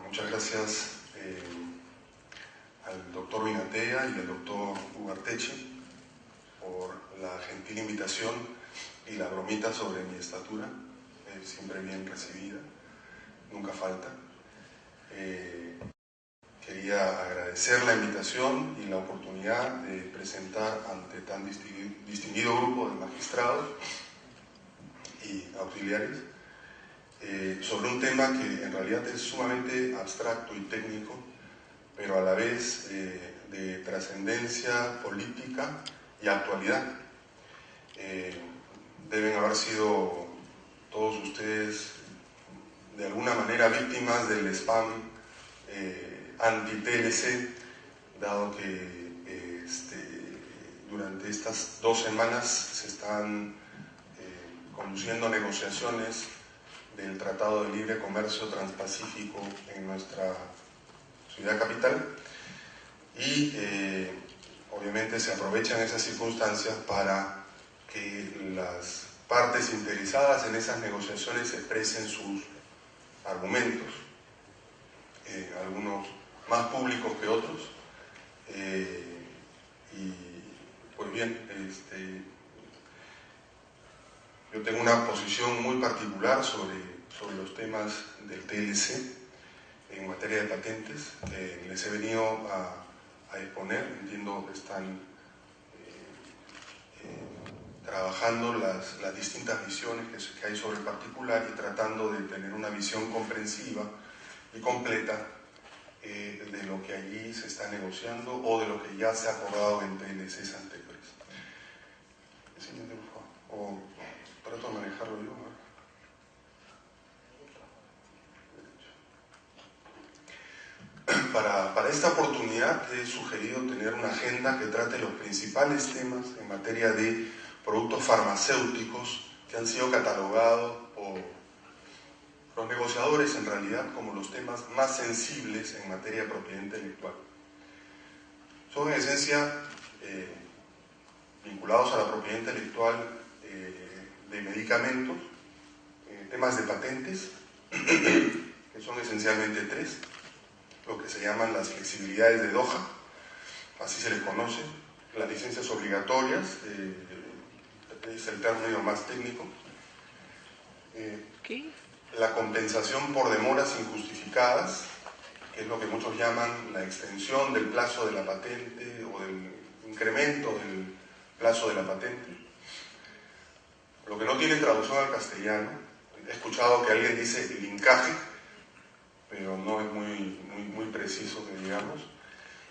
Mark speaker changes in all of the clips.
Speaker 1: Muchas gracias al doctor Vinatea y al doctor Ugarteche por la gentil invitación y la bromita sobre mi estatura, siempre bien recibida, nunca falta. Quería agradecer la invitación y la oportunidad de presentar ante tan distinguido grupo de magistrados y auxiliares sobre un tema que en realidad es sumamente abstracto y técnico, pero a la vez de trascendencia política y actualidad. Deben haber sido todos ustedes de alguna manera víctimas del spam anti-TLC, dado que durante estas 2 semanas se están conduciendo negociaciones del Tratado de Libre Comercio Transpacífico en nuestra ciudad capital y obviamente se aprovechan esas circunstancias para que las partes interesadas en esas negociaciones expresen sus argumentos, algunos más públicos que otros, y pues bien, yo tengo una posición muy particular sobre los temas del TLC en materia de patentes, que les he venido a exponer. Entiendo que están trabajando las distintas visiones que hay sobre el particular y tratando de tener una visión comprensiva y completa de lo que allí se está negociando o de lo que ya se ha acordado en TLCs anteriores. El siguiente, por favor. O trato de manejarlo yo, ¿no? Para esta oportunidad he sugerido tener una agenda que trate los principales temas en materia de productos farmacéuticos que han sido catalogados por los negociadores en realidad como los temas más sensibles en materia de propiedad intelectual. Son en esencia vinculados a la propiedad intelectual de medicamentos, temas de patentes, que son esencialmente 3, lo que se llaman las flexibilidades de Doha, así se les conoce, las licencias obligatorias, es el término más técnico, la compensación por demoras injustificadas, que es lo que muchos llaman la extensión del plazo de la patente o del incremento del plazo de la patente, lo que no tiene traducción al castellano. He escuchado que alguien dice linkaje, pero no es muy preciso que digamos.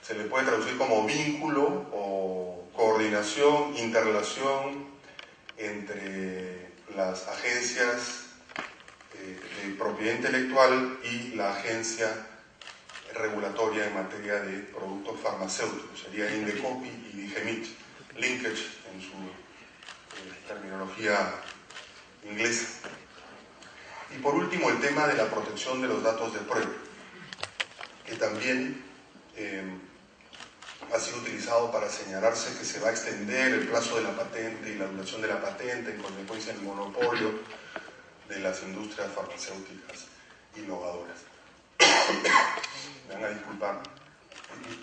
Speaker 1: Se le puede traducir como vínculo o coordinación, interrelación entre las agencias de propiedad intelectual y la agencia regulatoria en materia de productos farmacéuticos. Sería Indecopi y Digemit, linkage en su terminología inglesa. Y por último, el tema de la protección de los datos de prueba, que también ha sido utilizado para señalarse que se va a extender el plazo de la patente y la duración de la patente en consecuencia del monopolio de las industrias farmacéuticas innovadoras. Me van a disculpar,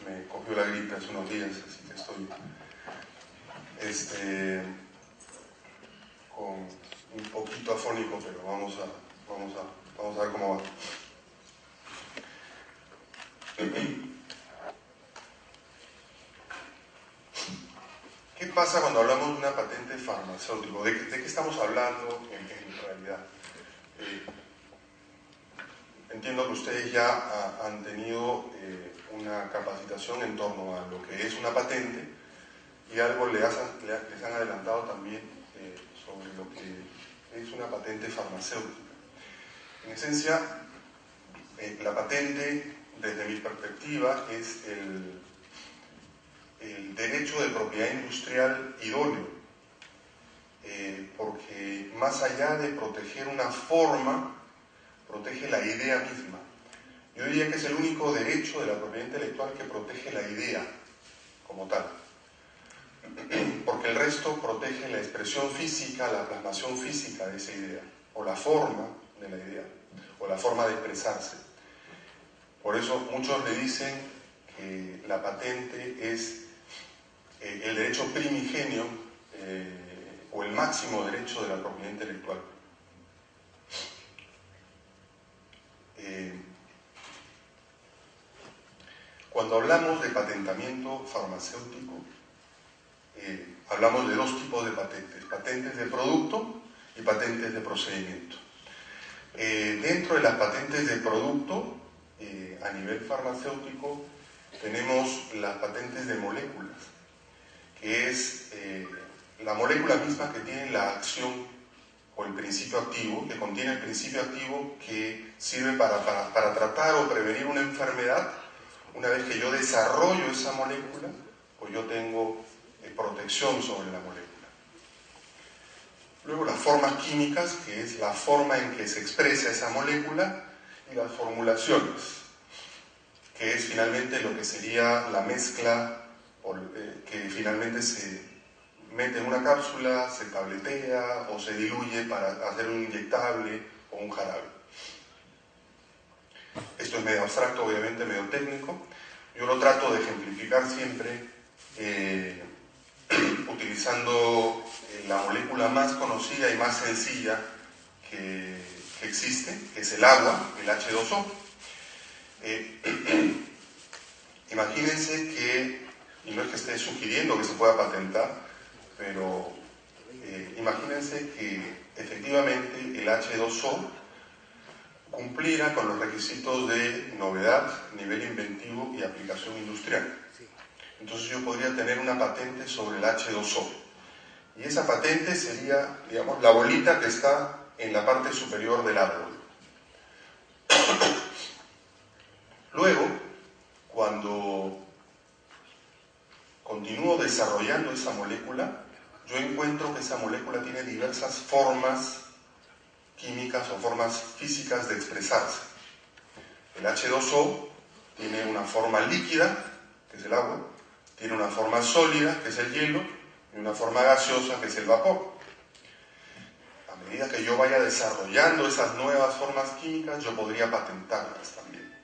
Speaker 1: me cogió la gripe hace unos días, así que estoy con un poquito afónico, pero vamos a ver cómo va. ¿Qué pasa cuando hablamos de una patente farmacéutica? ¿De qué estamos hablando en realidad? Entiendo que ustedes ya han tenido una capacitación en torno a lo que es una patente y algo les han adelantado también sobre lo que es una patente farmacéutica. En esencia, la patente, desde mi perspectiva, es el derecho de propiedad industrial idóneo, porque más allá de proteger una forma, protege la idea misma. Yo diría que es el único derecho de la propiedad intelectual que protege la idea como tal, porque el resto protege la expresión física, la plasmación física de esa idea, o la forma de la idea, o la forma de expresarse. Por eso muchos le dicen que la patente es el derecho primigenio o el máximo derecho de la propiedad intelectual. Cuando hablamos de patentamiento farmacéutico, hablamos de dos tipos de patentes: patentes de producto y patentes de procedimiento. Dentro de las patentes de producto, a nivel farmacéutico, tenemos las patentes de moléculas, que es la molécula misma que tiene la acción o el principio activo, que contiene el principio activo que sirve para tratar o prevenir una enfermedad. Una vez que yo desarrollo esa molécula, pues yo tengo protección sobre la molécula. Luego las formas químicas, que es la forma en que se expresa esa molécula, y las formulaciones, que es finalmente lo que sería la mezcla que finalmente se mete en una cápsula, se tabletea o se diluye para hacer un inyectable o un jarabe. Esto es medio abstracto, obviamente, medio técnico. Yo lo trato de ejemplificar siempre utilizando la molécula más conocida y más sencilla que existe, que es el agua, el H2O. Imagínense que, y no es que esté sugiriendo que se pueda patentar, pero imagínense que efectivamente el H2O cumpliera con los requisitos de novedad, nivel inventivo y aplicación industrial. Entonces yo podría tener una patente sobre el H2O. Y esa patente sería, digamos, la bolita que está en la parte superior del árbol. Luego, cuando continúo desarrollando esa molécula, yo encuentro que esa molécula tiene diversas formas químicas o formas físicas de expresarse. El H2O tiene una forma líquida, que es el agua, tiene una forma sólida, que es el hielo, y una forma gaseosa, que es el vapor. A medida que yo vaya desarrollando esas nuevas formas químicas, yo podría patentarlas también.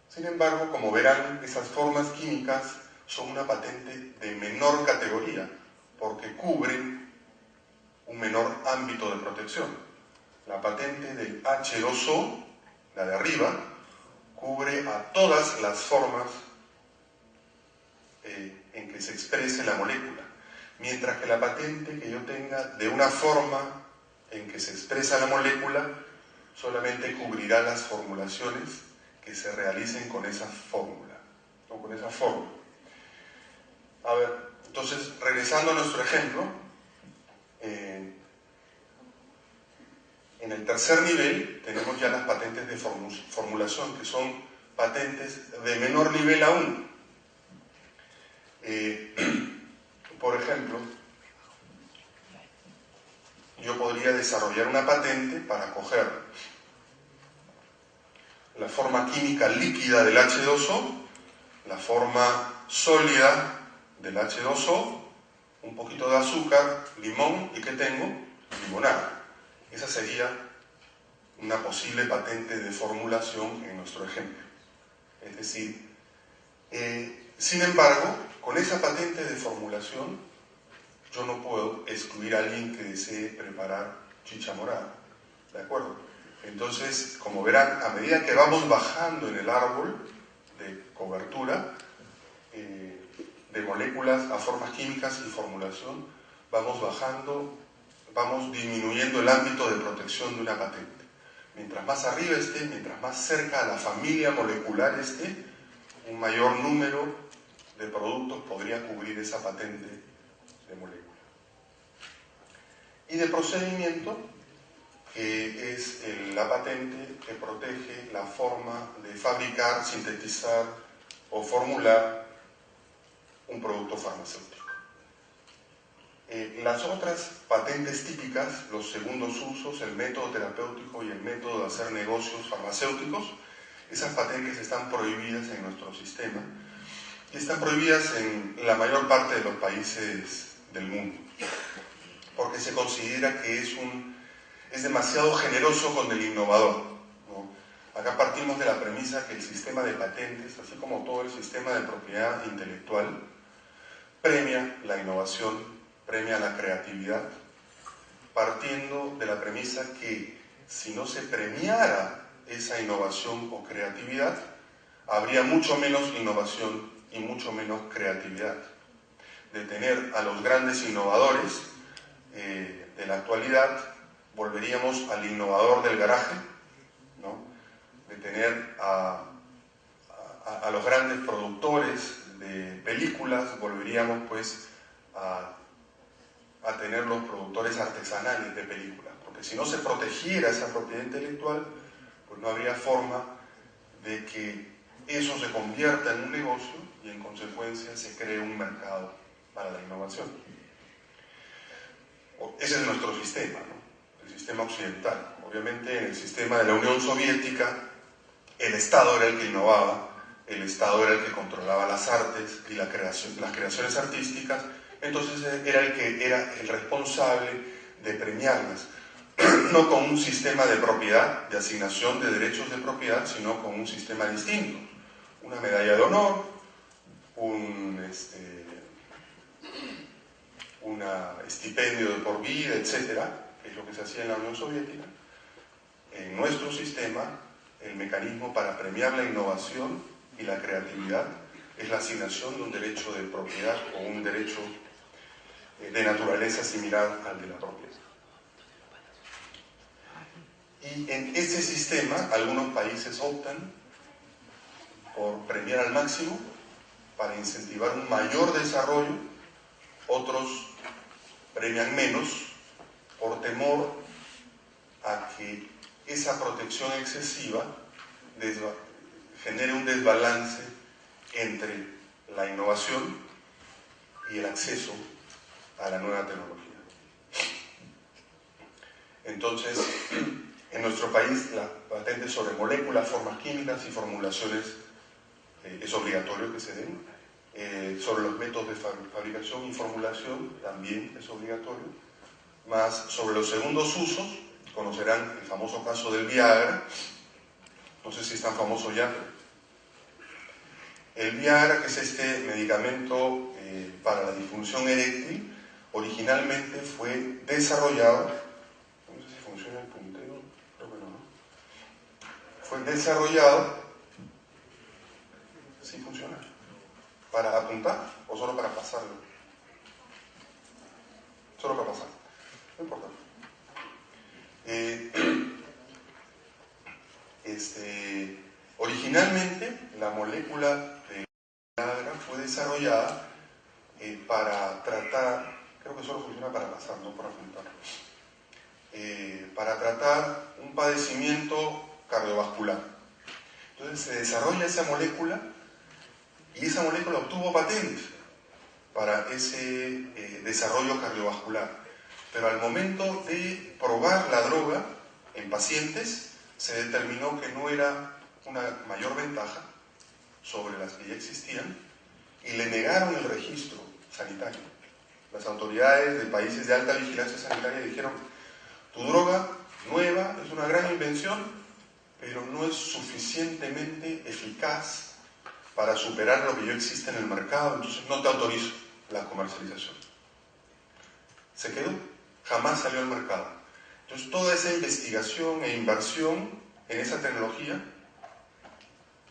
Speaker 1: Sin embargo, como verán, esas formas químicas son una patente de menor categoría, porque cubren un menor ámbito de protección. La patente del H2O, la de arriba, cubre a todas las formas en que se exprese la molécula, mientras que la patente que yo tenga de una forma en que se expresa la molécula solamente cubrirá las formulaciones que se realicen con esa fórmula o con esa forma. A ver, entonces, regresando a nuestro ejemplo, en el tercer nivel tenemos ya las patentes de formulación, que son patentes de menor nivel aún. Por ejemplo, yo podría desarrollar una patente para coger la forma química líquida del H2O, la forma sólida del H2O, un poquito de azúcar, limón, ¿y qué tengo? Limonada. Esa sería una posible patente de formulación en nuestro ejemplo. Es decir, sin embargo, con esa patente de formulación, yo no puedo excluir a alguien que desee preparar chicha morada. ¿De acuerdo? Entonces, como verán, a medida que vamos bajando en el árbol de cobertura, de moléculas a formas químicas y formulación, vamos bajando, vamos disminuyendo el ámbito de protección de una patente. Mientras más arriba esté, mientras más cerca a la familia molecular esté, un mayor número de productos podría cubrir esa patente de molécula. Y de procedimiento, que es la patente que protege la forma de fabricar, sintetizar o formular un producto farmacéutico. Las otras patentes típicas, los segundos usos, el método terapéutico y el método de hacer negocios farmacéuticos, esas patentes están prohibidas en nuestro sistema y están prohibidas en la mayor parte de los países del mundo, porque se considera que es demasiado generoso con el innovador, ¿no? Acá partimos de la premisa que el sistema de patentes, así como todo el sistema de propiedad intelectual, premia la innovación, premia la creatividad, partiendo de la premisa que si no se premiara esa innovación o creatividad, habría mucho menos innovación y mucho menos creatividad. De tener a los grandes innovadores de la actualidad, volveríamos al innovador del garaje, ¿no? De tener a los grandes productores de películas, volveríamos pues a tener los productores artesanales de películas, porque si no se protegiera esa propiedad intelectual, pues no habría forma de que eso se convierta en un negocio y en consecuencia se cree un mercado para la innovación. Ese es nuestro sistema, ¿no? El sistema occidental. Obviamente en el sistema de la Unión Soviética el Estado era el que innovaba, el Estado era el que controlaba las artes y las creaciones artísticas, entonces era el que era el responsable de premiarlas, no con un sistema de propiedad, de asignación de derechos de propiedad, sino con un sistema distinto. Una medalla de honor, un estipendio de por vida, etcétera, que es lo que se hacía en la Unión Soviética. En nuestro sistema, el mecanismo para premiar la innovación y la creatividad es la asignación de un derecho de propiedad o un derecho de naturaleza similar al de la propiedad. Y en ese sistema, algunos países optan por premiar al máximo para incentivar un mayor desarrollo, otros premian menos por temor a que esa protección excesiva genere un desbalance entre la innovación y el acceso a la nueva tecnología. Entonces, en nuestro país la patente sobre moléculas, formas químicas y formulaciones es obligatorio que se den. Sobre los métodos de fabricación y formulación también es obligatorio. Más sobre los segundos usos, conocerán el famoso caso del Viagra. No sé si es tan famoso ya. El Viagra, que es este medicamento para la disfunción eréctil, originalmente fue desarrollado, no sé si funciona el puntero, creo que no. Fue desarrollado, ¿sí funciona? ¿Para apuntar o solo para pasarlo? Solo para pasar, no importa. Originalmente la molécula de Viagra fue desarrollada para tratar, creo que solo funciona para pasar, no para apuntar, para tratar un padecimiento cardiovascular. Entonces se desarrolla esa molécula y esa molécula obtuvo patente para ese desarrollo cardiovascular. Pero al momento de probar la droga en pacientes, se determinó que no era una mayor ventaja sobre las que ya existían y le negaron el registro sanitario. Las autoridades de países de alta vigilancia sanitaria dijeron: tu droga nueva es una gran invención, pero no es suficientemente eficaz para superar lo que ya existe en el mercado, entonces no te autorizo la comercialización. Se quedó, jamás salió al mercado. Entonces toda esa investigación e inversión en esa tecnología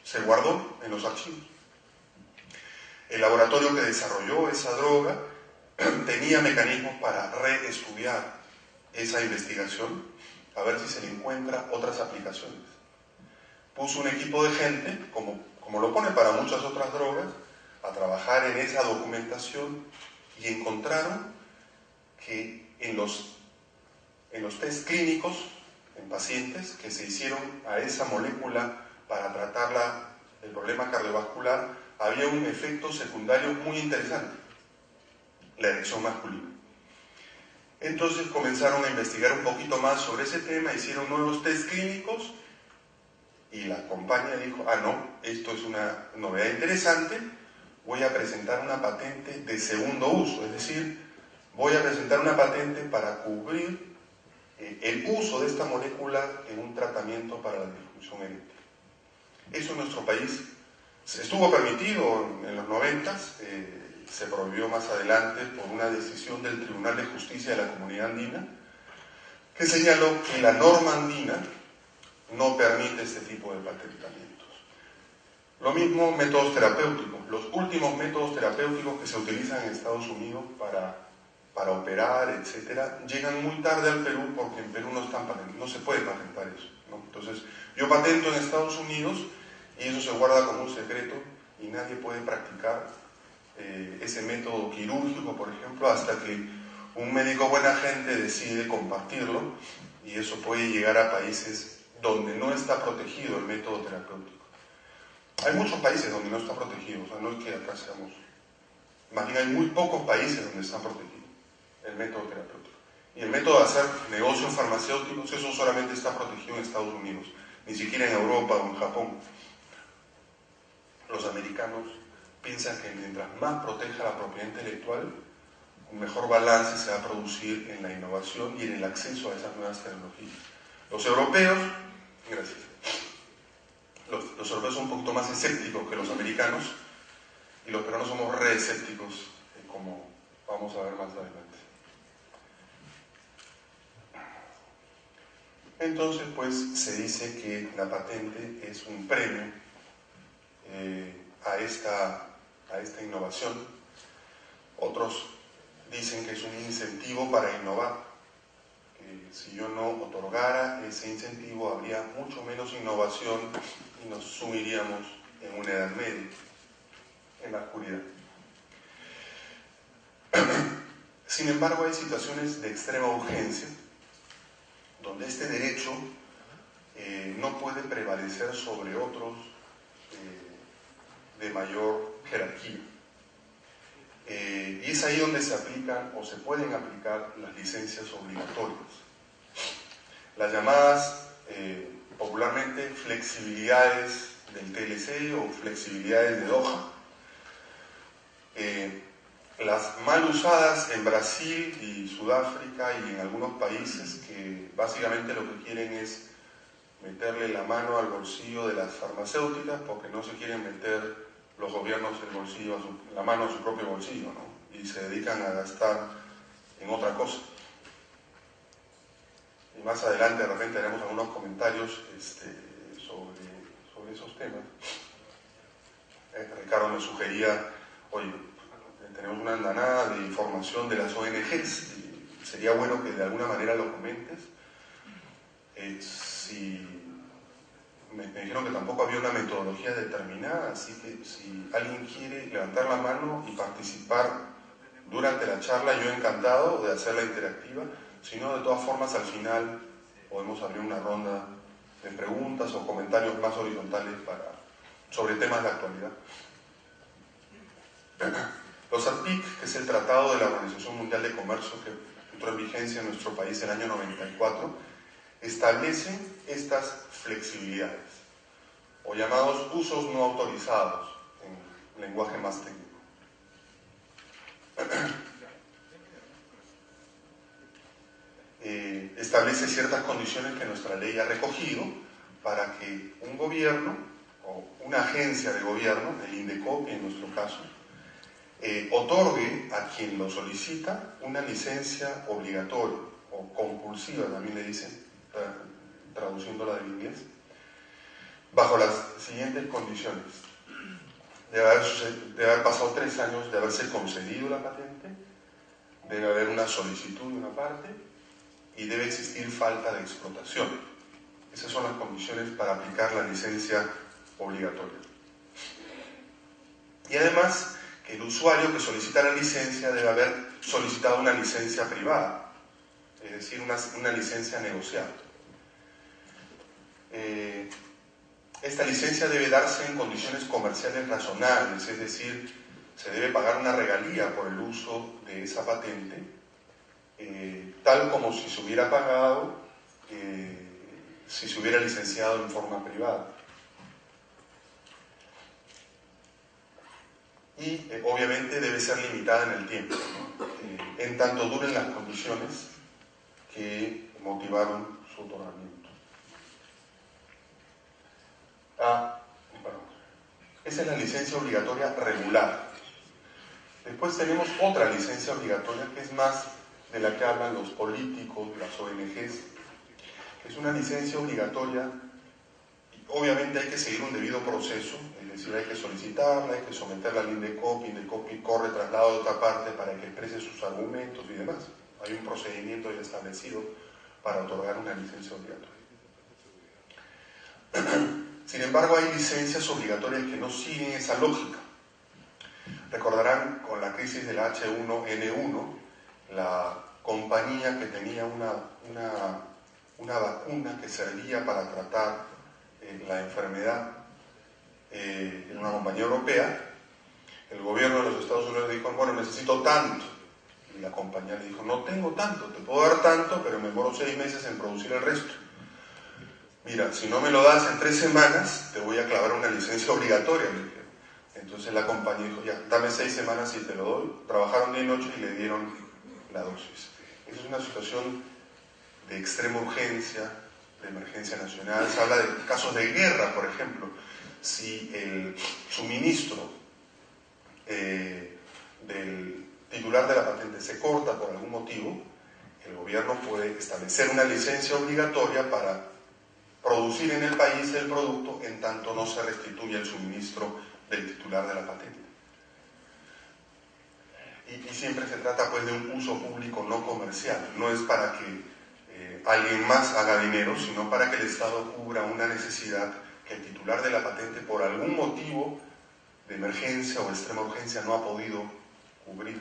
Speaker 1: se guardó en los archivos. El laboratorio que desarrolló esa droga tenía mecanismos para reestudiar esa investigación, a ver si se le encuentra otras aplicaciones. Puso un equipo de gente, como lo pone para muchas otras drogas, a trabajar en esa documentación y encontraron que en los test clínicos en pacientes que se hicieron a esa molécula para tratar el problema cardiovascular, había un efecto secundario muy interesante: la erección masculina. Entonces comenzaron a investigar un poquito más sobre ese tema, hicieron nuevos test clínicos y la compañía dijo: ah, no, esto es una novedad interesante, voy a presentar una patente de segundo uso, es decir, voy a presentar una patente para cubrir el uso de esta molécula en un tratamiento para la disfunción eréctil. Eso en nuestro país estuvo permitido en los 90s, se prohibió más adelante por una decisión del Tribunal de Justicia de la Comunidad Andina, que señaló que la norma andina no permite este tipo de patentamientos. Lo mismo métodos terapéuticos. Los últimos métodos terapéuticos que se utilizan en Estados Unidos para operar, etcétera, llegan muy tarde al Perú porque en Perú no se puede patentar eso, ¿no? Entonces, yo patento en Estados Unidos y eso se guarda como un secreto y nadie puede practicar ese método quirúrgico, por ejemplo, hasta que un médico buena gente decide compartirlo, y eso puede llegar a países donde no está protegido el método terapéutico. Hay muchos países donde no está protegido, o sea, no es que acá seamos... Más bien hay muy pocos países donde está protegido el método terapéutico. Y el método de hacer negocios farmacéuticos, eso solamente está protegido en Estados Unidos, ni siquiera en Europa o en Japón. Los americanos piensan que mientras más proteja la propiedad intelectual, un mejor balance se va a producir en la innovación y en el acceso a esas nuevas tecnologías. Los europeos, gracias, los europeos son un poquito más escépticos que los americanos, y los peruanos somos re escépticos, como vamos a ver más adelante. Entonces, pues, se dice que la patente es un premio a esta innovación. Otros dicen que es un incentivo para innovar. Si yo no otorgara ese incentivo, habría mucho menos innovación y nos sumiríamos en una edad media, en la oscuridad. Sin embargo, hay situaciones de extrema urgencia donde este derecho no puede prevalecer sobre otros de mayor jerarquía. Y es ahí donde se aplican o se pueden aplicar las licencias obligatorias. Las llamadas popularmente flexibilidades del TLC o flexibilidades de Doha. Las mal usadas en Brasil y Sudáfrica y en algunos países que básicamente lo que quieren es meterle la mano al bolsillo de las farmacéuticas porque no se quieren meter los gobiernos la mano a su propio bolsillo, ¿no? Y se dedican a gastar en otra cosa. Y más adelante de repente haremos algunos comentarios sobre esos temas. Ricardo me sugería, oye, tenemos una andanada de información de las ONGs, sería bueno que de alguna manera lo comentes. Me dijeron que tampoco había una metodología determinada, así que si alguien quiere levantar la mano y participar durante la charla, yo encantado de hacerla interactiva. Si no, de todas formas, al final podemos abrir una ronda de preguntas o comentarios más horizontales sobre temas de actualidad. Los ATPIC, que es el Tratado de la Organización Mundial de Comercio que entró en vigencia en nuestro país en el año 94, establecen estas flexibilidades, o llamados usos no autorizados, en lenguaje más técnico. Establece ciertas condiciones que nuestra ley ha recogido para que un gobierno o una agencia de gobierno, el INDECOPI en nuestro caso, otorgue a quien lo solicita una licencia obligatoria o compulsiva, también le dicen, traduciéndola del inglés, bajo las siguientes condiciones. Debe haber pasado 3 años de haberse concedido la patente, debe haber una solicitud de una parte y debe existir falta de explotación. Esas son las condiciones para aplicar la licencia obligatoria. Y además, que el usuario que solicita la licencia debe haber solicitado una licencia privada, es decir, una licencia negociable. Esta licencia debe darse en condiciones comerciales razonables, es decir, se debe pagar una regalía por el uso de esa patente, tal como si se hubiera pagado si se hubiera licenciado en forma privada. Y obviamente debe ser limitada en el tiempo, en tanto duren las condiciones que motivaron su otorgamiento. Bueno, esa es la licencia obligatoria regular. Después tenemos otra licencia obligatoria que es más de la que hablan los políticos, las ONGs. Es una licencia obligatoria. Obviamente hay que seguir un debido proceso, es decir, hay que solicitarla, hay que someterla al INDECOPI corre traslado de otra parte para que exprese sus argumentos y demás. Hay un procedimiento ya establecido para otorgar una licencia obligatoria. Sin embargo, hay licencias obligatorias que no siguen esa lógica. Recordarán con la crisis del H1N1, la compañía que tenía una vacuna que servía para tratar la enfermedad en una compañía europea, el gobierno de los Estados Unidos dijo, bueno, necesito tanto. Y la compañía le dijo, no tengo tanto, te puedo dar tanto, pero me demoro 6 meses en producir el resto. Mira, si no me lo das en 3 semanas, te voy a clavar una licencia obligatoria, le dijeron. Entonces la compañía dijo, ya, dame 6 semanas y te lo doy. Trabajaron día y noche y le dieron la dosis. Esa es una situación de extrema urgencia, de emergencia nacional. Se habla de casos de guerra, por ejemplo. Si el suministro del titular de la patente se corta por algún motivo, el gobierno puede establecer una licencia obligatoria para producir en el país el producto en tanto no se restituya el suministro del titular de la patente. Y siempre se trata pues de un uso público no comercial, no es para que alguien más haga dinero, sino para que el Estado cubra una necesidad que el titular de la patente por algún motivo de emergencia o extrema urgencia no ha podido cubrir.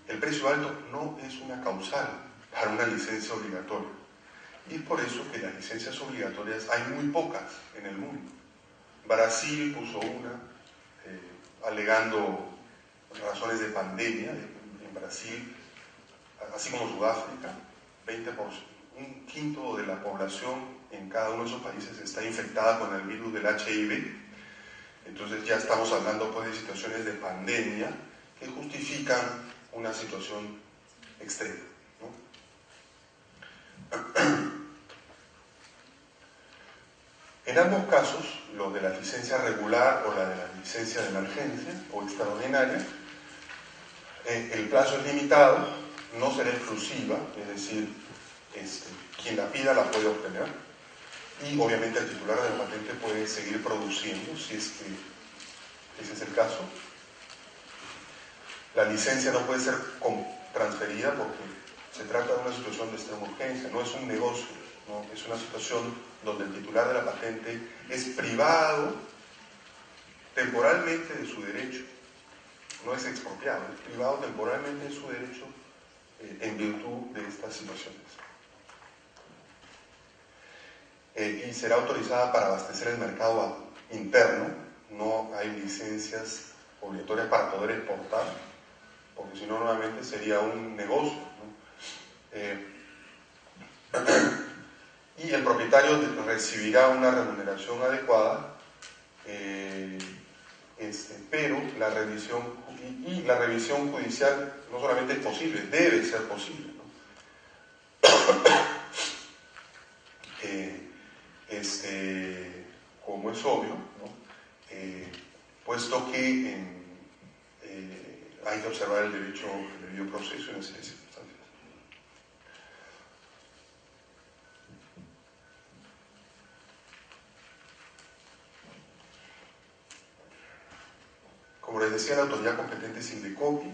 Speaker 1: El precio alto no es una causal para una licencia obligatoria. Y es por eso que las licencias obligatorias hay muy pocas en el mundo. Brasil puso una, alegando razones de pandemia. En Brasil, así como Sudáfrica, 20%, un quinto de la población en cada uno de esos países está infectada con el virus del HIV. Entonces ya estamos hablando pues de situaciones de pandemia que justifican una situación extrema, ¿no? En ambos casos, lo de la licencia regular o la de la licencia de emergencia o extraordinaria, el plazo es limitado, no será exclusiva, es decir, quien la pida la puede obtener, y obviamente el titular de la patente puede seguir produciendo si es que ese es el caso. La licencia no puede ser transferida porque se trata de una situación de extrema urgencia, no es un negocio, ¿no? Es una situación donde el titular de la patente es privado temporalmente de su derecho, no es expropiado, es privado temporalmente de su derecho en virtud de estas situaciones. Y será autorizada para abastecer el mercado interno, no hay licencias obligatorias para poder exportar, porque si no nuevamente sería un negocio, ¿no? Y el propietario recibirá una remuneración adecuada, pero la revisión judicial no solamente es posible, debe ser posible, ¿no? Como es obvio, ¿no? Puesto que hay que observar el debido proceso en esas circunstancias. Como les decía, la autoridad competente es INDECOPI.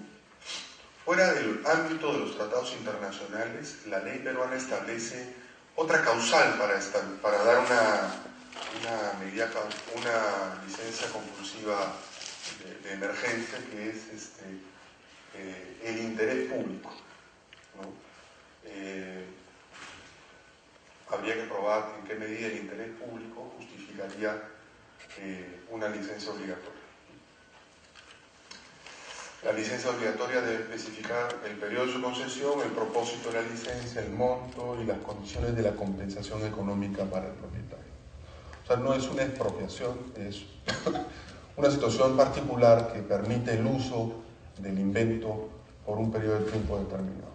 Speaker 1: Fuera del ámbito de los tratados internacionales, la ley peruana establece otra causal para dar una licencia compulsiva de emergencia, que es el interés público, ¿no? Habría que probar en qué medida el interés público justificaría una licencia obligatoria. La licencia obligatoria debe especificar el periodo de su concesión, el propósito de la licencia, el monto y las condiciones de la compensación económica para el propietario. O sea, no es una expropiación, es una situación particular que permite el uso del invento por un periodo de tiempo determinado.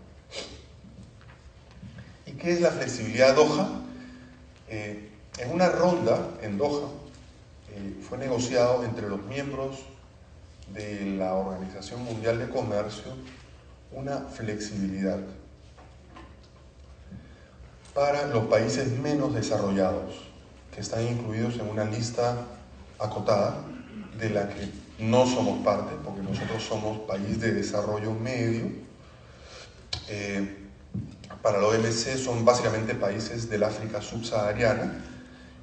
Speaker 1: ¿Qué es la flexibilidad Doha? En una ronda en Doha fue negociado entre los miembros de la Organización Mundial de Comercio una flexibilidad para los países menos desarrollados, que están incluidos en una lista acotada, de la que no somos parte, porque nosotros somos país de desarrollo medio. Para la OMC son básicamente países del África subsahariana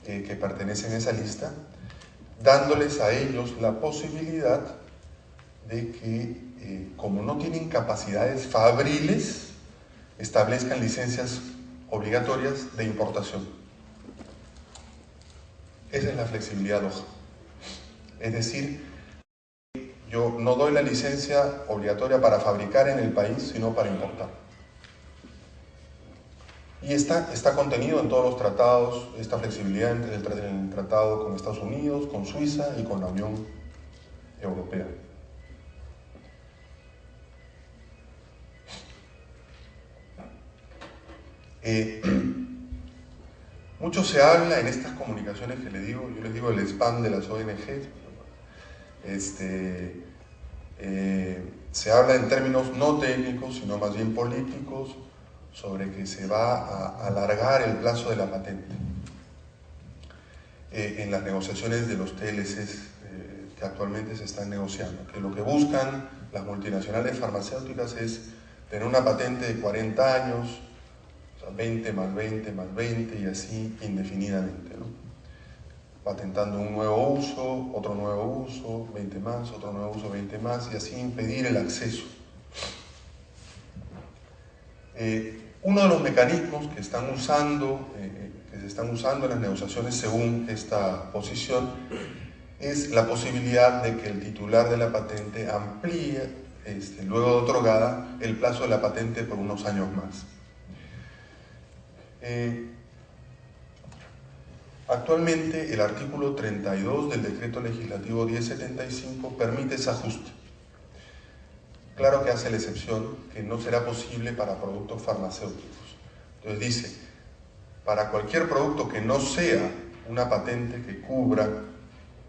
Speaker 1: que pertenecen a esa lista, dándoles a ellos la posibilidad de que, como no tienen capacidades fabriles, establezcan licencias obligatorias de importación. Esa es la flexibilidad Doha. Es decir, yo no doy la licencia obligatoria para fabricar en el país, sino para importar. Y está contenido en todos los tratados, esta flexibilidad en el tratado con Estados Unidos, con Suiza y con la Unión Europea. Mucho se habla en estas comunicaciones que les digo, yo les digo el spam de las ONG. Se habla en términos no técnicos, sino más bien políticos, sobre que se va a alargar el plazo de la patente en las negociaciones de los TLCs que actualmente se están negociando, que lo que buscan las multinacionales farmacéuticas es tener una patente de 40 años, o sea, 20 más 20 más 20 y así indefinidamente, ¿no? Patentando un nuevo uso, otro nuevo uso, 20 más, otro nuevo uso, 20 más, y así impedir el acceso. Uno de los mecanismos que se están usando en las negociaciones según esta posición es la posibilidad de que el titular de la patente amplíe, luego de otorgada, el plazo de la patente por unos años más. Actualmente el artículo 32 del decreto legislativo 1075 permite ese ajuste. Claro que hace la excepción que no será posible para productos farmacéuticos. Entonces dice, para cualquier producto que no sea una patente que cubra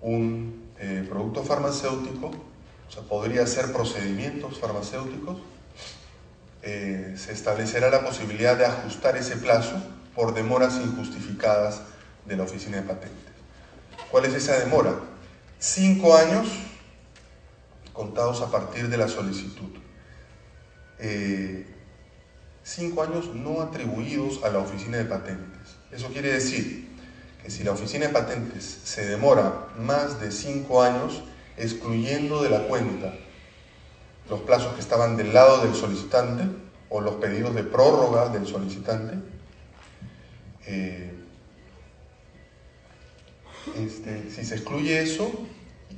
Speaker 1: un producto farmacéutico, o sea, podría ser procedimientos farmacéuticos, se establecerá la posibilidad de ajustar ese plazo por demoras injustificadas de la Oficina de Patentes. ¿Cuál es esa demora? 5 años contados a partir de la solicitud. 5 años no atribuidos a la Oficina de Patentes. Eso quiere decir que si la Oficina de Patentes se demora más de 5 años, excluyendo de la cuenta los plazos que estaban del lado del solicitante o los pedidos de prórroga del solicitante, si se excluye eso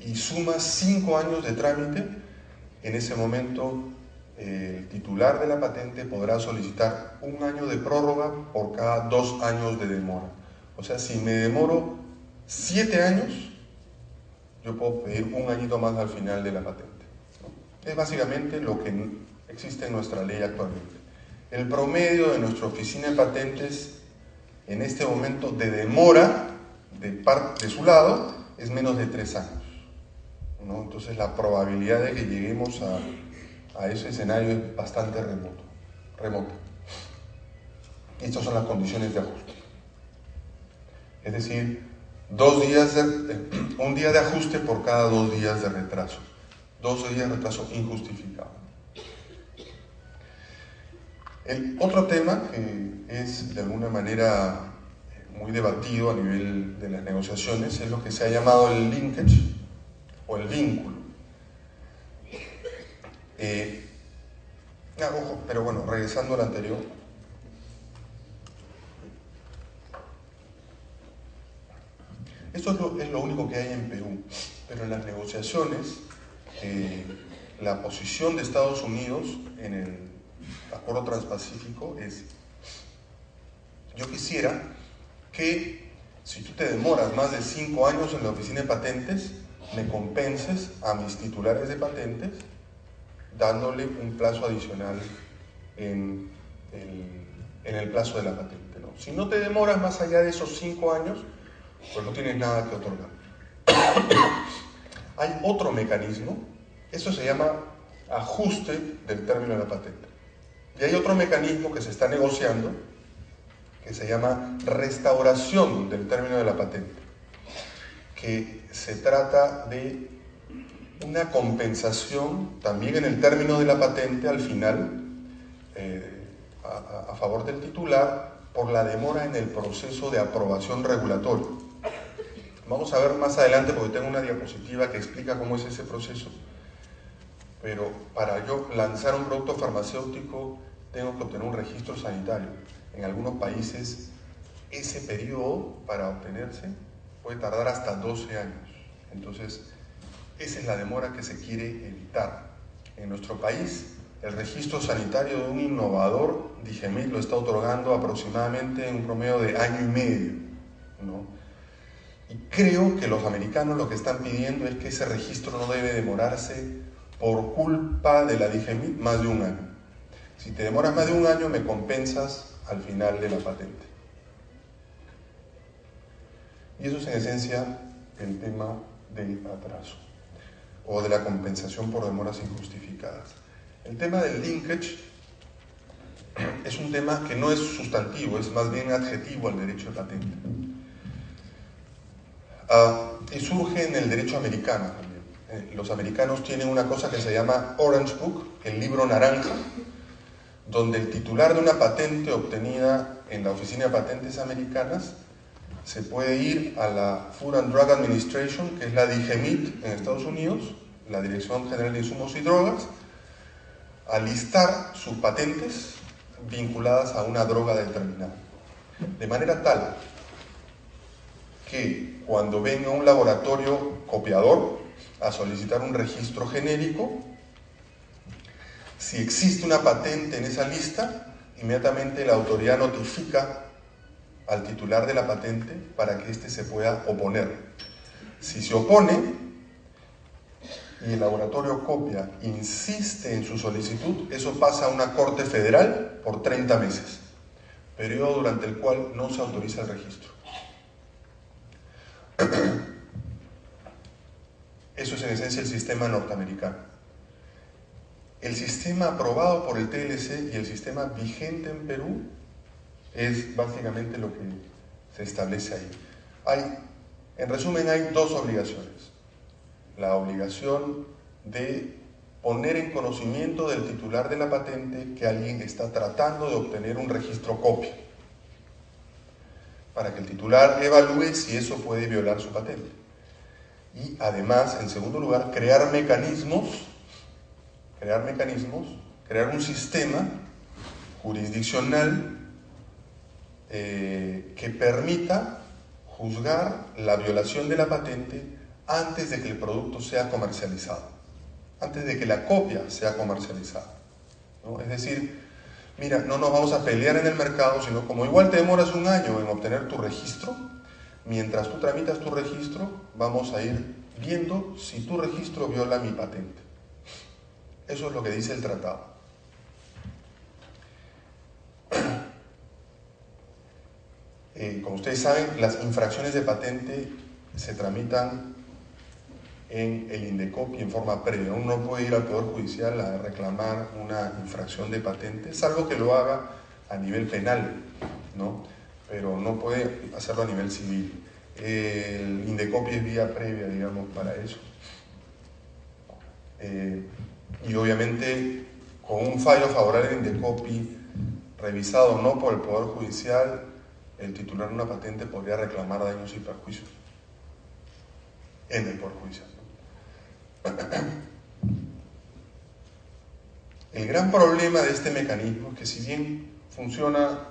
Speaker 1: y suma 5 años de trámite, en ese momento el titular de la patente podrá solicitar 1 año de prórroga por cada 2 años de demora. O sea, si me demoro 7 años, yo puedo pedir 1 añito más al final de la patente. Es básicamente lo que existe en nuestra ley actualmente. El promedio de nuestra Oficina de Patentes en este momento de demora de su lado es menos de 3 años, ¿no? Entonces la probabilidad de que lleguemos a ese escenario es bastante remota. Estas son las condiciones de ajuste. Es decir, 1 día de ajuste por cada 2 días de retraso. 2 días de retraso injustificado. El otro tema que es de alguna manera muy debatido a nivel de las negociaciones es lo que se ha llamado el linkage o el vínculo. Ojo, pero bueno, regresando al anterior. Esto es lo único que hay en Perú, pero en las negociaciones la posición de Estados Unidos en el Acuerdo Transpacífico es: yo quisiera que si tú te demoras más de 5 años en la Oficina de Patentes, me compenses a mis titulares de patentes dándole un plazo adicional en en el plazo de la patente, ¿no? Si no te demoras más allá de esos 5 años, pues no tienes nada que otorgar. Hay otro mecanismo, eso se llama ajuste del término de la patente. Y hay otro mecanismo que se está negociando, que se llama restauración del término de la patente, que se trata de una compensación también en el término de la patente al final, a favor del titular, por la demora en el proceso de aprobación regulatoria. Vamos a ver más adelante, porque tengo una diapositiva que explica cómo es ese proceso. Pero para yo lanzar un producto farmacéutico tengo que obtener un registro sanitario. En algunos países ese periodo para obtenerse puede tardar hasta 12 años. Entonces, esa es la demora que se quiere evitar. En nuestro país, el registro sanitario de un innovador, DIGEMIT, lo está otorgando aproximadamente en un promedio de año y medio, ¿no? Y creo que los americanos lo que están pidiendo es que ese registro no debe demorarse por culpa de la DIGEMIT más de un año. Si te demoras más de un año, me compensas al final de la patente. Y eso es en esencia el tema del atraso o de la compensación por demoras injustificadas. El tema del linkage es un tema que no es sustantivo, es más bien adjetivo al derecho de patente. Y surge en el derecho americano también. Los americanos tienen una cosa que se llama Orange Book, el libro naranja, donde el titular de una patente obtenida en la Oficina de Patentes Americanas se puede ir a la Food and Drug Administration, que es la DIGEMIT en Estados Unidos, la Dirección General de Insumos y Drogas, a listar sus patentes vinculadas a una droga determinada. De manera tal que cuando venga un laboratorio copiador a solicitar un registro genérico, si existe una patente en esa lista, inmediatamente la autoridad notifica al titular de la patente para que éste se pueda oponer. Si se opone y el laboratorio copia insiste en su solicitud, eso pasa a una corte federal por 30 meses, periodo durante el cual no se autoriza el registro. Eso es en esencia el sistema norteamericano. El sistema aprobado por el TLC y el sistema vigente en Perú es básicamente lo que se establece ahí. En resumen, hay dos obligaciones. La obligación de poner en conocimiento del titular de la patente que alguien está tratando de obtener un registro copia, para que el titular evalúe si eso puede violar su patente. Y además, en segundo lugar, crear un sistema jurisdiccional que permita juzgar la violación de la patente antes de que el producto sea comercializado, antes de que la copia sea comercializada, ¿no? Es decir, mira, no nos vamos a pelear en el mercado, sino como igual te demoras un año en obtener tu registro, mientras tú tramitas tu registro, vamos a ir viendo si tu registro viola mi patente. Eso es lo que dice el tratado. Como ustedes saben, las infracciones de patente se tramitan en el INDECOPI en forma previa. Uno no puede ir al Poder Judicial a reclamar una infracción de patente, salvo que lo haga a nivel penal, ¿no? Pero no puede hacerlo a nivel civil. El INDECOPI es vía previa, digamos, para eso. Y obviamente, con un fallo favorable al INDECOPI, revisado no por el Poder Judicial, el titular de una patente podría reclamar daños y perjuicios en el Poder Judicial. El gran problema de este mecanismo es que, si bien funciona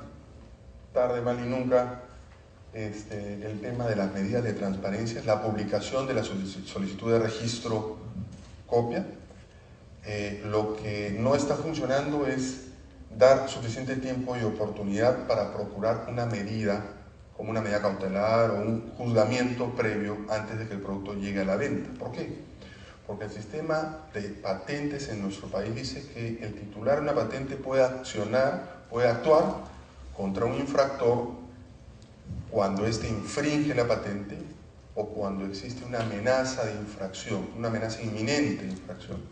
Speaker 1: tarde, mal y nunca, el tema de las medidas de transparencia, la publicación de la solicitud de registro copia, lo que no está funcionando es dar suficiente tiempo y oportunidad para procurar una medida, como una medida cautelar o un juzgamiento previo antes de que el producto llegue a la venta. ¿Por qué? Porque el sistema de patentes en nuestro país dice que el titular de una patente puede actuar contra un infractor cuando éste infringe la patente o cuando existe una amenaza de infracción, una amenaza inminente de infracción.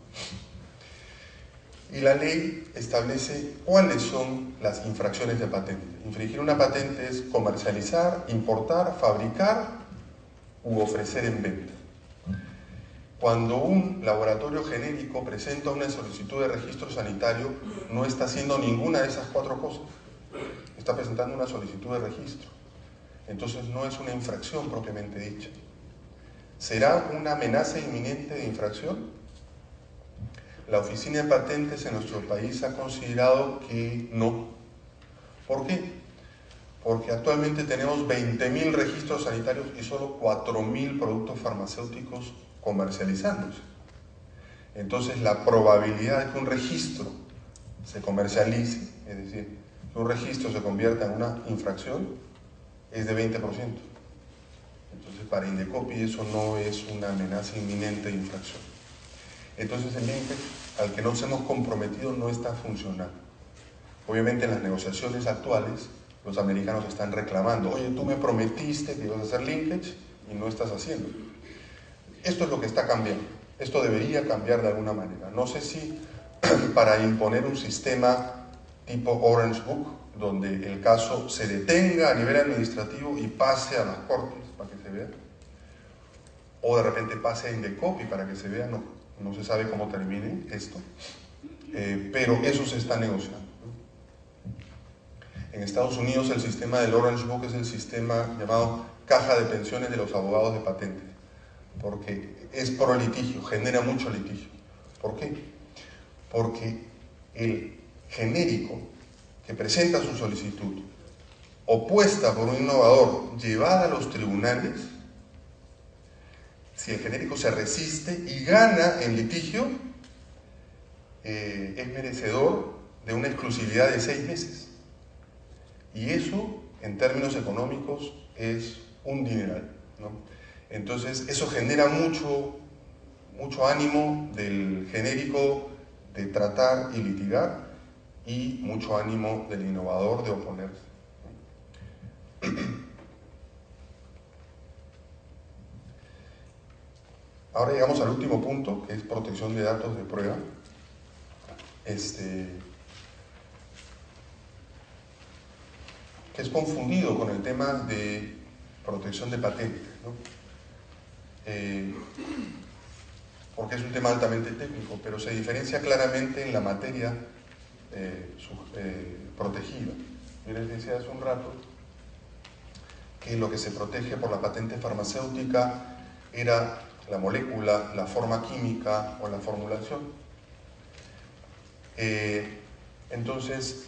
Speaker 1: Y la ley establece cuáles son las infracciones de patente. Infringir una patente es comercializar, importar, fabricar u ofrecer en venta. Cuando un laboratorio genérico presenta una solicitud de registro sanitario, no está haciendo ninguna de esas cuatro cosas. Está presentando una solicitud de registro. Entonces no es una infracción propiamente dicha. ¿Será una amenaza inminente de infracción? La Oficina de Patentes en nuestro país ha considerado que no. ¿Por qué? Porque actualmente tenemos 20.000 registros sanitarios y solo 4.000 productos farmacéuticos comercializándose. Entonces la probabilidad de que un registro se comercialice, es decir, que un registro se convierta en una infracción, es de 20%. Entonces para Indecopi eso no es una amenaza inminente de infracción. Entonces el linkage al que nos hemos comprometido no está funcionando. Obviamente en las negociaciones actuales los americanos están reclamando, oye, tú me prometiste que ibas a hacer linkage y no estás haciendo. Esto es lo que está cambiando. Esto debería cambiar de alguna manera. No sé si para imponer un sistema tipo Orange Book, donde el caso se detenga a nivel administrativo y pase a las cortes para que se vea, o de repente pase a Indecopi para que se vea, no se sabe cómo termine esto, pero eso se está negociando. En Estados Unidos el sistema del Orange Book es el sistema llamado caja de pensiones de los abogados de patentes, porque es pro litigio, genera mucho litigio. ¿Por qué? Porque el genérico que presenta su solicitud, opuesta por un innovador, llevada a los tribunales, si el genérico se resiste y gana en litigio, es merecedor de una exclusividad de 6 meses. Y eso, en términos económicos, es un dineral, ¿no? Entonces, eso genera mucho ánimo del genérico de tratar y litigar y mucho ánimo del innovador de oponerse. Ahora llegamos al último punto, que es protección de datos de prueba. Que es confundido con el tema de protección de patentes, ¿no? Porque es un tema altamente técnico, pero se diferencia claramente en la materia protegida. Yo les decía hace un rato que lo que se protege por la patente farmacéutica era la molécula, la forma química o la formulación. Entonces,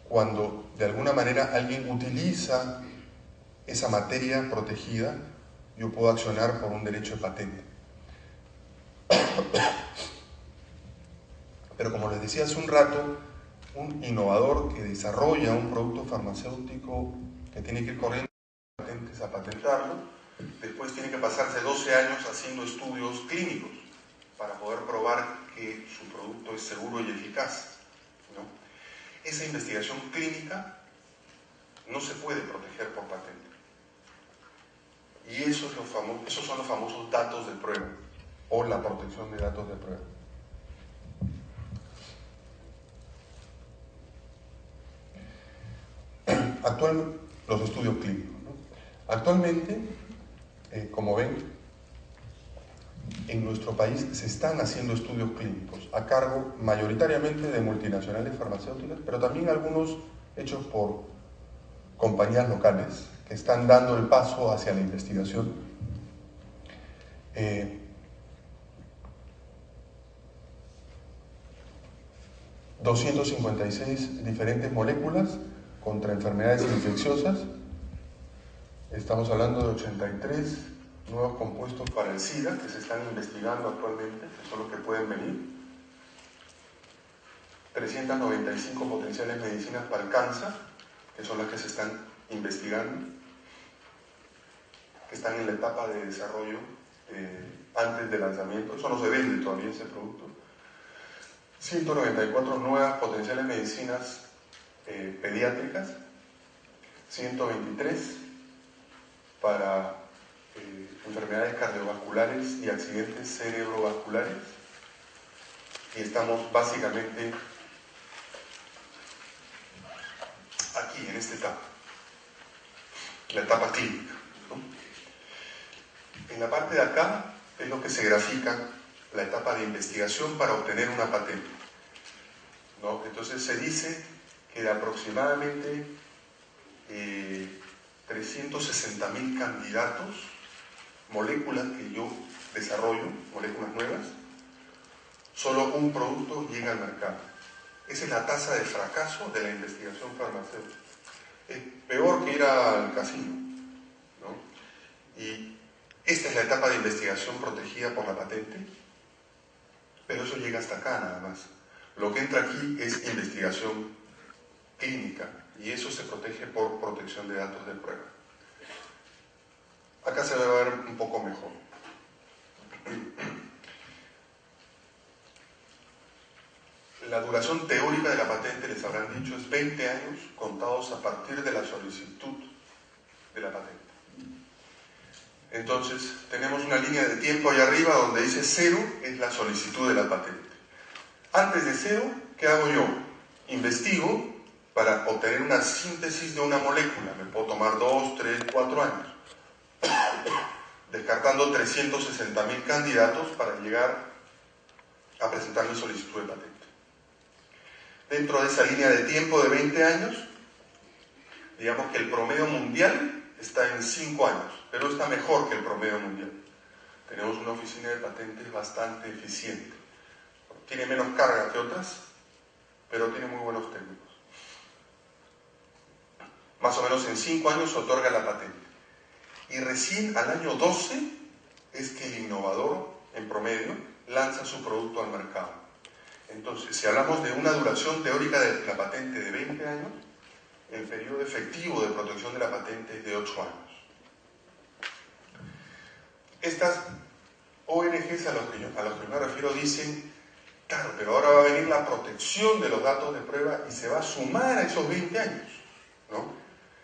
Speaker 1: cuando de alguna manera alguien utiliza esa materia protegida, yo puedo accionar por un derecho de patente. Pero como les decía hace un rato, un innovador que desarrolla un producto farmacéutico que tiene que ir corriendo patentes a patentarlo, después tiene que pasarse 12 años haciendo estudios clínicos para poder probar que su producto es seguro y eficaz, ¿no? Esa investigación clínica no se puede proteger por patente. Y esos son los famosos datos de prueba o la protección de datos de prueba. Los estudios clínicos, ¿no? Actualmente, como ven, en nuestro país se están haciendo estudios clínicos a cargo mayoritariamente de multinacionales farmacéuticas, pero también algunos hechos por compañías locales que están dando el paso hacia la investigación. 256 diferentes moléculas contra enfermedades infecciosas. Estamos hablando de 83 nuevos compuestos para el SIDA que se están investigando actualmente, que son los que pueden venir. 395 potenciales medicinas para el cáncer, que son las que se están investigando, que están en la etapa de desarrollo antes del lanzamiento. Eso no se vende todavía ese producto. 194 nuevas potenciales medicinas pediátricas, 123 para enfermedades cardiovasculares y accidentes cerebrovasculares, y estamos básicamente aquí, en esta etapa, la etapa clínica, ¿no? En la parte de acá es lo que se grafica la etapa de investigación para obtener una patente, ¿no? Entonces se dice que de aproximadamente 360.000 candidatos, moléculas que yo desarrollo, moléculas nuevas, solo un producto llega al mercado. Esa es la tasa de fracaso de la investigación farmacéutica. Es peor que ir al casino, ¿no? Y esta es la etapa de investigación protegida por la patente, pero eso llega hasta acá nada más. Lo que entra aquí es investigación clínica, y eso se protege por protección de datos de prueba. Acá se va a ver un poco mejor. La duración teórica de la patente, les habrán dicho, es 20 años contados a partir de la solicitud de la patente. Entonces, tenemos una línea de tiempo ahí arriba donde dice 0 es la solicitud de la patente. Antes de 0, ¿qué hago yo? Investigo para obtener una síntesis de una molécula. Me puedo tomar 2, 3, 4 años. Descartando 360.000 candidatos para llegar a presentar mi solicitud de patente. Dentro de esa línea de tiempo de 20 años, digamos que el promedio mundial está en 5 años, pero está mejor que el promedio mundial. Tenemos una oficina de patentes bastante eficiente. Tiene menos carga que otras, pero tiene muy buenos técnicos. Más o menos en 5 años se otorga la patente. Y recién al año 12 es que el innovador, en promedio, lanza su producto al mercado. Entonces, si hablamos de una duración teórica de la patente de 20 años, el periodo efectivo de protección de la patente es de 8 años. Estas ONGs a los que me refiero dicen, claro, pero ahora va a venir la protección de los datos de prueba y se va a sumar a esos 20 años, ¿no?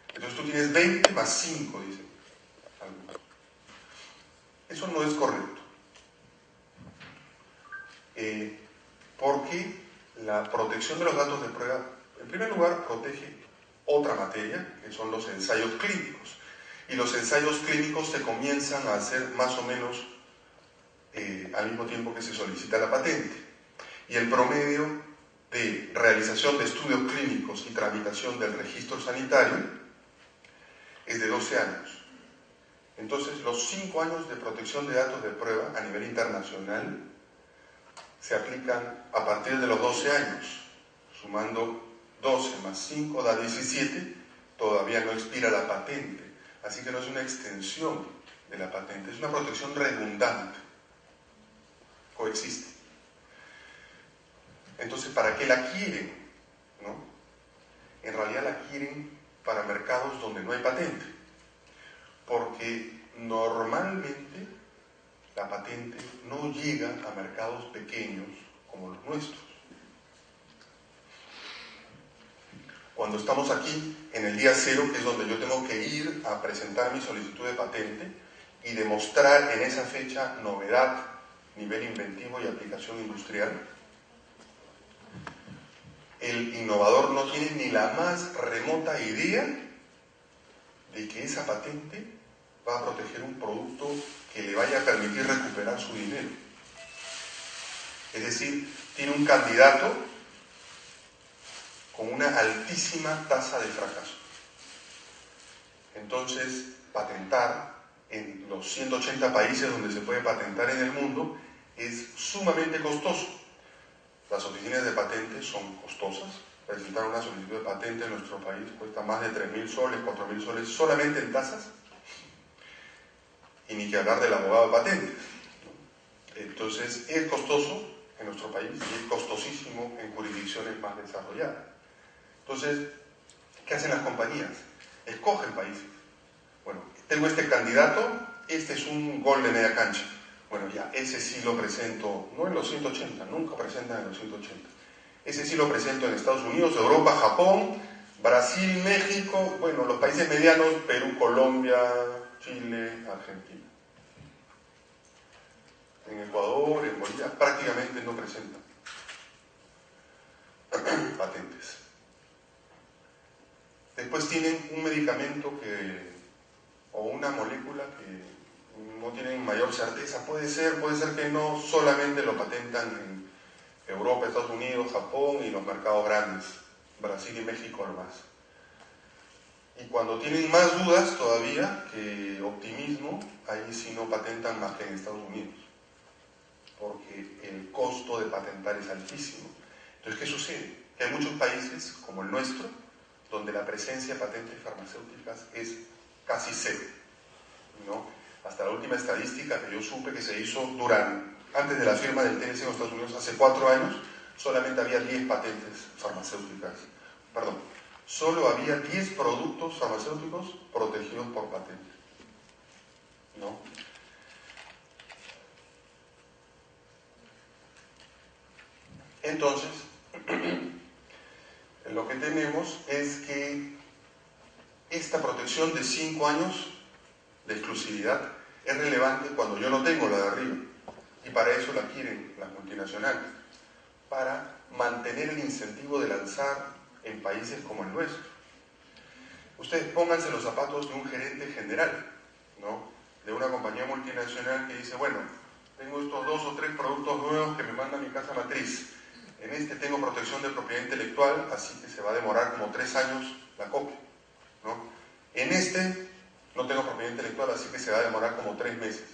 Speaker 1: Entonces tú tienes 20 más 5, dicen. Eso no es correcto. Porque la protección de los datos de prueba, en primer lugar, protege otra materia, que son los ensayos clínicos. Y los ensayos clínicos se comienzan a hacer más o menos al mismo tiempo que se solicita la patente. Y el promedio de realización de estudios clínicos y tramitación del registro sanitario es de 12 años. Entonces, los 5 años de protección de datos de prueba a nivel internacional se aplican a partir de los 12 años. Sumando 12 más 5 da 17, todavía no expira la patente. Así que no es una extensión de la patente, es una protección redundante. Coexiste. Entonces, ¿para qué la quieren? ¿No? En realidad la quieren para mercados donde no hay patente. Porque normalmente la patente no llega a mercados pequeños como los nuestros. Cuando estamos aquí en el día 0, que es donde yo tengo que ir a presentar mi solicitud de patente y demostrar en esa fecha novedad, nivel inventivo y aplicación industrial, el innovador no tiene ni la más remota idea de que esa patente va a proteger un producto que le vaya a permitir recuperar su dinero. Es decir, tiene un candidato con una altísima tasa de fracaso. Entonces, patentar en los 180 países donde se puede patentar en el mundo es sumamente costoso. Las oficinas de patentes son costosas. Presentar una solicitud de patente en nuestro país cuesta más de 3.000 soles, 4.000 soles solamente en tasas. Y ni que hablar del abogado de patentes. Entonces, es costoso en nuestro país y es costosísimo en jurisdicciones más desarrolladas. Entonces, ¿qué hacen las compañías? Escogen países. Bueno, tengo este candidato, este es un gol de media cancha. Bueno, ya, ese sí lo presento, no en los 180, nunca presentan en los 180. Ese sí lo presento en Estados Unidos, Europa, Japón, Brasil, México, bueno, los países medianos, Perú, Colombia, Chile, Argentina. En Ecuador, en Bolivia, prácticamente no presentan patentes. Después tienen un medicamento o una molécula que no tienen mayor certeza. Puede ser que no, solamente lo patentan en Europa, Estados Unidos, Japón y los mercados grandes, Brasil y México lo más. Y cuando tienen más dudas todavía que optimismo, ahí sí no patentan más que en Estados Unidos, porque el costo de patentar es altísimo. Entonces, ¿qué sucede? Que hay muchos países, como el nuestro, donde la presencia de patentes farmacéuticas es casi cero, ¿no? Hasta la última estadística que yo supe que se hizo antes de la firma del TLC en los Estados Unidos, hace 4 años, solamente había 10 patentes farmacéuticas. Perdón, solo había 10 productos farmacéuticos protegidos por patente, ¿no? Entonces, lo que tenemos es que esta protección de 5 años de exclusividad es relevante cuando yo no tengo la de arriba, y para eso la quieren las multinacionales, para mantener el incentivo de lanzar en países como el nuestro. Ustedes pónganse los zapatos de un gerente general, ¿no?, de una compañía multinacional que dice, bueno, tengo estos 2 o 3 productos nuevos que me manda mi casa matriz. En este tengo protección de propiedad intelectual, así que se va a demorar como 3 años la copia, ¿no? En este no tengo propiedad intelectual, así que se va a demorar como 3 meses.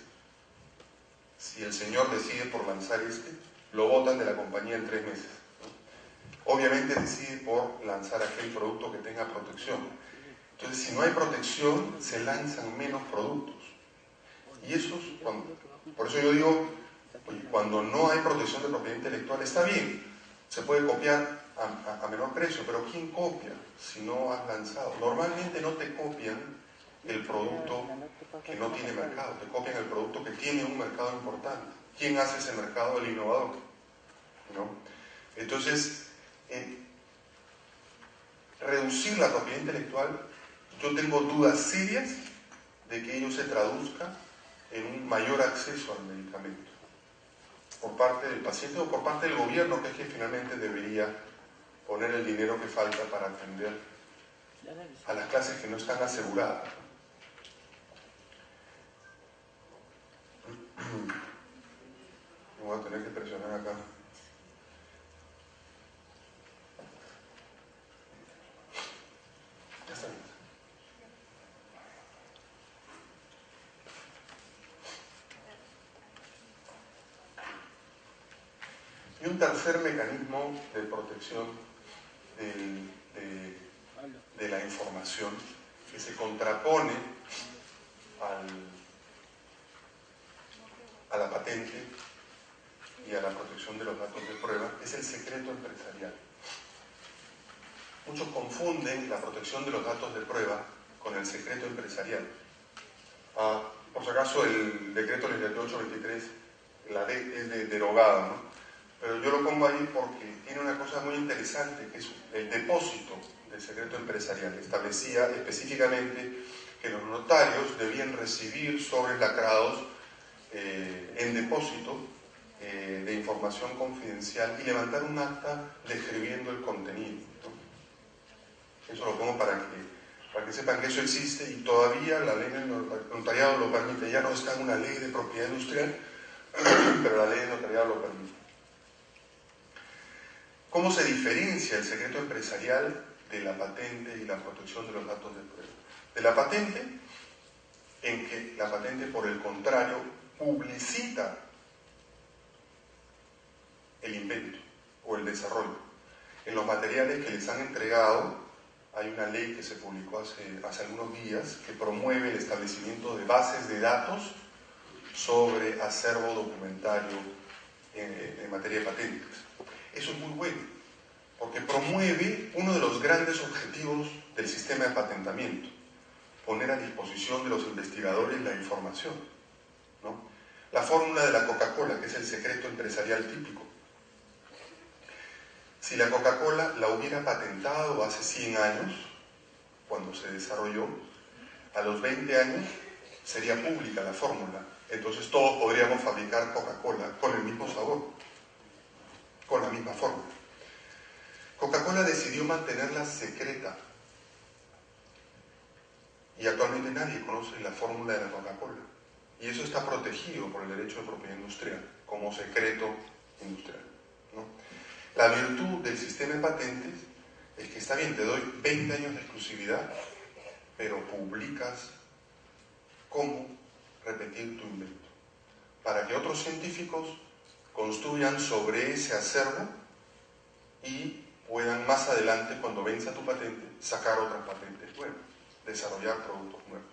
Speaker 1: Si el señor decide por lanzar lo botan de la compañía en 3 meses, ¿no? Obviamente decide por lanzar aquel producto que tenga protección. Entonces, si no hay protección, se lanzan menos productos. Y por eso yo digo, cuando no hay protección de propiedad intelectual, está bien, se puede copiar a menor precio, pero ¿quién copia si no has lanzado? Normalmente no te copian el producto que no tiene mercado, te copian el producto que tiene un mercado importante. ¿Quién hace ese mercado? El innovador, ¿no? Entonces, reducir la propiedad intelectual, yo tengo dudas serias de que ello se traduzca en un mayor acceso al medicamento por parte del paciente o por parte del gobierno, que es quien finalmente debería poner el dinero que falta para atender a las clases que no están aseguradas. Voy a tener que presionar acá. Ya está. Y un tercer mecanismo de protección de la información que se contrapone a la patente y a la protección de los datos de prueba es el secreto empresarial. Muchos confunden la protección de los datos de prueba con el secreto empresarial. Por si acaso, el decreto legislativo 823, la ley es derogada, ¿no? Pero yo lo pongo ahí porque tiene una cosa muy interesante, que es el depósito del secreto empresarial. Establecía específicamente que los notarios debían recibir sobres lacrados en depósito de información confidencial y levantar un acta describiendo el contenido, ¿no? Eso lo pongo para que sepan que eso existe, y todavía la ley del notariado lo permite. Ya no está en una ley de propiedad industrial, pero la ley del notariado lo permite. ¿Cómo se diferencia el secreto empresarial de la patente y la protección de los datos de prueba? De la patente, en que la patente, por el contrario, publicita el invento o el desarrollo. En los materiales que les han entregado, hay una ley que se publicó hace algunos días que promueve el establecimiento de bases de datos sobre acervo documentario en materia de patentes. Eso es muy bueno, porque promueve uno de los grandes objetivos del sistema de patentamiento: poner a disposición de los investigadores la información, ¿no? La fórmula de la Coca-Cola, que es el secreto empresarial típico. Si la Coca-Cola la hubiera patentado hace 100 años, cuando se desarrolló, a los 20 años sería pública la fórmula. Entonces todos podríamos fabricar Coca-Cola con el mismo sabor, con la misma fórmula. Coca-Cola decidió mantenerla secreta y actualmente nadie conoce la fórmula de la Coca-Cola. Y eso está protegido por el derecho de propiedad industrial, como secreto industrial, ¿no? La virtud del sistema de patentes es que está bien, te doy 20 años de exclusividad, pero publicas cómo repetir tu invento, para que otros científicos construyan sobre ese acervo y puedan más adelante, cuando venza tu patente, sacar otras patentes nuevas, desarrollar productos nuevos.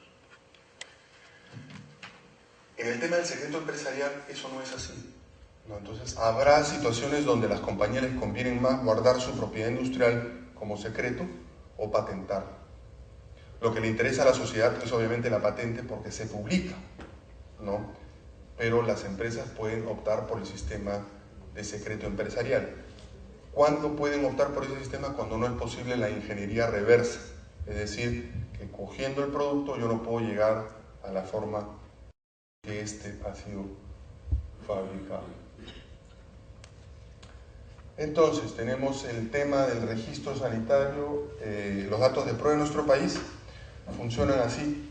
Speaker 1: En el tema del secreto empresarial, eso no es así, ¿no? Entonces, habrá situaciones donde las compañías les conviene más guardar su propiedad industrial como secreto o patentarla. Lo que le interesa a la sociedad es obviamente la patente porque se publica, ¿no? Pero las empresas pueden optar por el sistema de secreto empresarial. ¿Cuándo pueden optar por ese sistema? Cuando no es posible la ingeniería reversa, es decir, que cogiendo el producto yo no puedo llegar a la forma que este ha sido fabricado. Entonces, tenemos el tema del registro sanitario. Los datos de prueba en nuestro país funcionan así.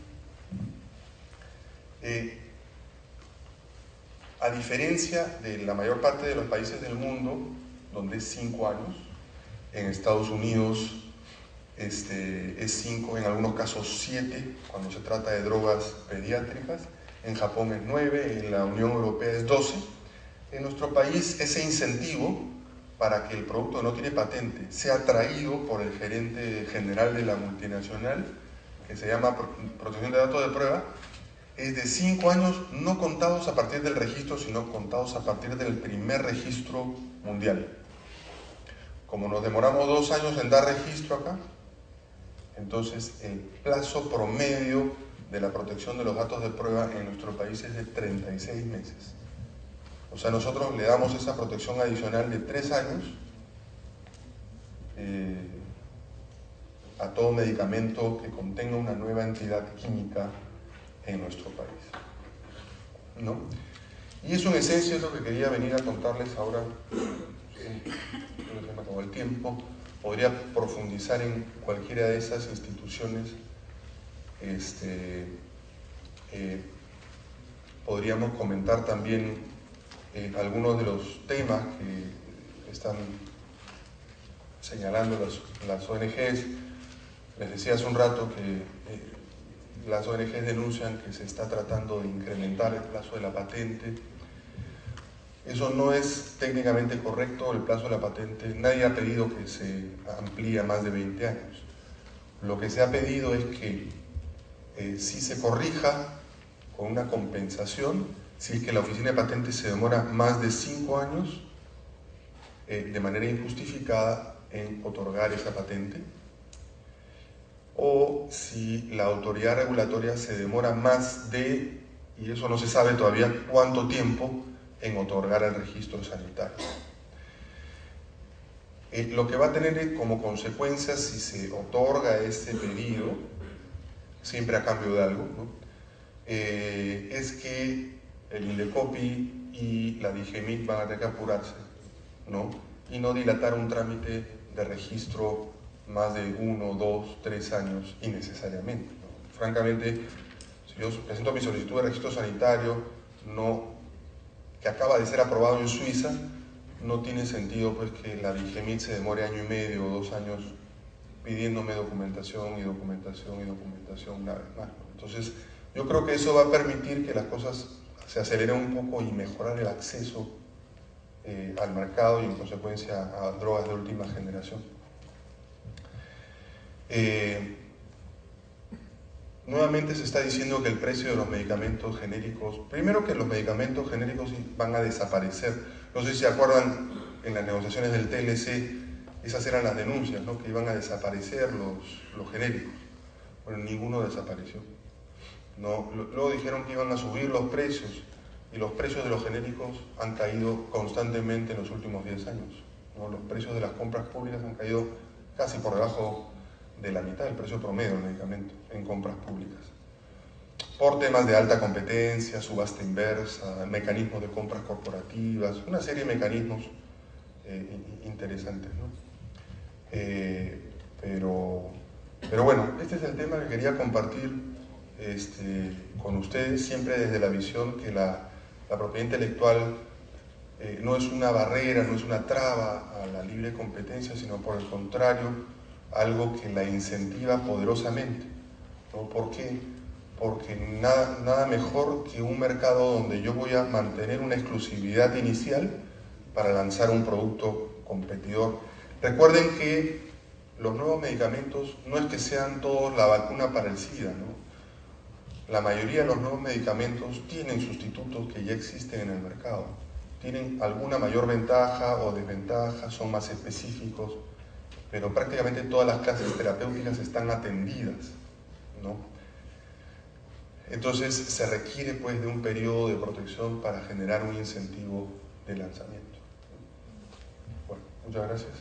Speaker 1: A diferencia de la mayor parte de los países del mundo, donde es 5 años, en Estados Unidos es 5, en algunos casos 7, cuando se trata de drogas pediátricas. En Japón es 9, en la Unión Europea es 12. En nuestro país ese incentivo para que el producto que no tiene patente sea traído por el gerente general de la multinacional, que se llama protección de datos de prueba, es de 5 años, no contados a partir del registro, sino contados a partir del primer registro mundial. Como nos demoramos 2 años en dar registro acá, entonces el plazo promedio de la protección de los datos de prueba en nuestro país es de 36 meses. O sea, nosotros le damos esa protección adicional de 3 años a todo medicamento que contenga una nueva entidad química en nuestro país, ¿no? Y eso en esencia es lo que quería venir a contarles ahora. Se me acabó el tiempo. Podría profundizar en cualquiera de esas instituciones. Podríamos comentar también algunos de los temas que están señalando las ONGs. Les decía hace un rato que las ONGs denuncian que se está tratando de incrementar el plazo de la patente. Eso no es técnicamente correcto, el plazo de la patente. Nadie ha pedido que se amplíe a más de 20 años. Lo que se ha pedido es que sí se corrija con una compensación si es que la oficina de patentes se demora más de 5 años de manera injustificada en otorgar esa patente, o si la autoridad regulatoria se demora más de, y eso no se sabe todavía cuánto tiempo, en otorgar el registro sanitario. Lo que va a tener como consecuencia si se otorga este pedido, siempre a cambio de algo, ¿no? Es que el Indecopi y la DIGEMIT van a tener que apurarse, ¿no? Y no dilatar un trámite de registro más de 1, 2, 3 años innecesariamente, ¿no? Francamente, si yo presento mi solicitud de registro sanitario que acaba de ser aprobado en Suiza, no tiene sentido pues que la DIGEMIT se demore 1 año y medio o 2 años pidiéndome documentación y documentación y documentación una vez más, ¿no? Entonces, yo creo que eso va a permitir que las cosas se aceleren un poco y mejorar el acceso al mercado y en consecuencia a drogas de última generación. Nuevamente se está diciendo que el precio de los medicamentos genéricos, primero que los medicamentos genéricos van a desaparecer. No sé si se acuerdan en las negociaciones del TLC, esas eran las denuncias, ¿no? Que iban a desaparecer los genéricos. Bueno, ninguno desapareció, ¿no? Luego dijeron que iban a subir los precios, y los precios de los genéricos han caído constantemente en los últimos 10 años, ¿no? Los precios de las compras públicas han caído casi por debajo de la mitad del precio promedio del medicamento en compras públicas, por temas de alta competencia, subasta inversa, mecanismos de compras corporativas, una serie de mecanismos interesantes, ¿no? Pero bueno, este es el tema que quería compartir con ustedes, siempre desde la visión que la propiedad intelectual no es una barrera, no es una traba a la libre competencia, sino por el contrario, algo que la incentiva poderosamente, ¿no? ¿Por qué? Porque nada mejor que un mercado donde yo voy a mantener una exclusividad inicial para lanzar un producto competidor. Recuerden que los nuevos medicamentos no es que sean todos la vacuna para el SIDA, ¿no? La mayoría de los nuevos medicamentos tienen sustitutos que ya existen en el mercado. Tienen alguna mayor ventaja o desventaja, son más específicos, pero prácticamente todas las clases terapéuticas están atendidas, ¿no? Entonces se requiere pues de un periodo de protección para generar un incentivo de lanzamiento. Bueno, muchas gracias.